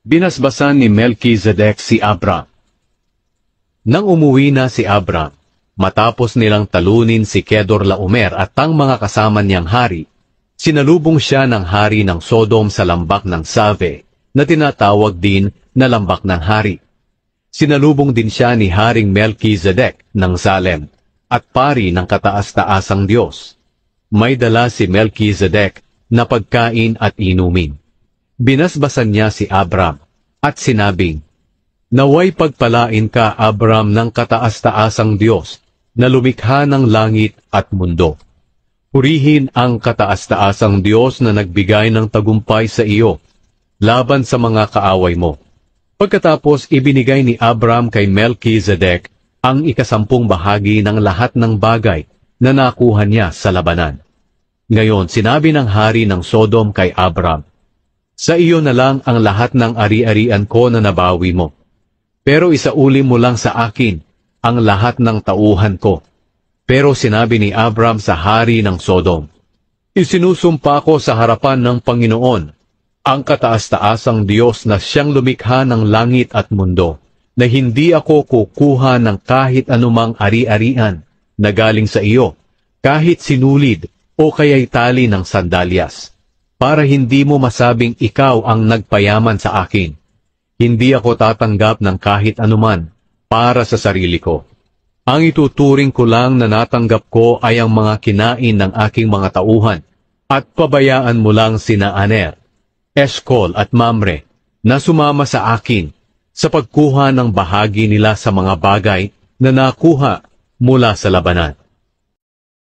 Binasbasan ni Melchizedek si Abram. Nang umuwi na si Abram, matapos nilang talunin si Kedorlaomer at ang mga kasama niyang hari, sinalubong siya ng hari ng Sodom sa lambak ng Save, na tinatawag din na lambak ng hari. Sinalubong din siya ni Haring Melchizedek ng Salem, at pari ng kataas-taasang Diyos. May dala si Melchizedek na pagkain at inumin. Binasbasan niya si Abram, at sinabing, "Naway pagpalain ka, Abram, ng kataas-taasang Diyos, na lumikha ng langit at mundo. Purihin ang kataas-taasang Diyos na nagbigay ng tagumpay sa iyo, laban sa mga kaaway mo." Pagkatapos ibinigay ni Abram kay Melchizedek ang 10 bahagi ng lahat ng bagay na nakuha niya sa labanan. Ngayon sinabi ng hari ng Sodom kay Abram, "Sa iyo na lang ang lahat ng ari-arian ko na nabawi mo. Pero isauli mo lang sa akin ang lahat ng tauhan ko." Pero sinabi ni Abram sa hari ng Sodom, "Isinusumpa ko sa harapan ng Panginoon, ang kataas-taasang Diyos na siyang lumikha ng langit at mundo, na hindi ako kukuha ng kahit anumang ari-arian na galing sa iyo, kahit sinulid o kaya'y tali ng sandalyas, para hindi mo masabing ikaw ang nagpayaman sa akin. Hindi ako tatanggap ng kahit anuman para sa sarili ko. Ang ituturing ko lang na natanggap ko ay ang mga kinain ng aking mga tauhan, at pabayaan mo lang sina Aner, Eshcol at Mamre na sumama sa akin sa pagkuha ng bahagi nila sa mga bagay na nakuha mula sa labanan."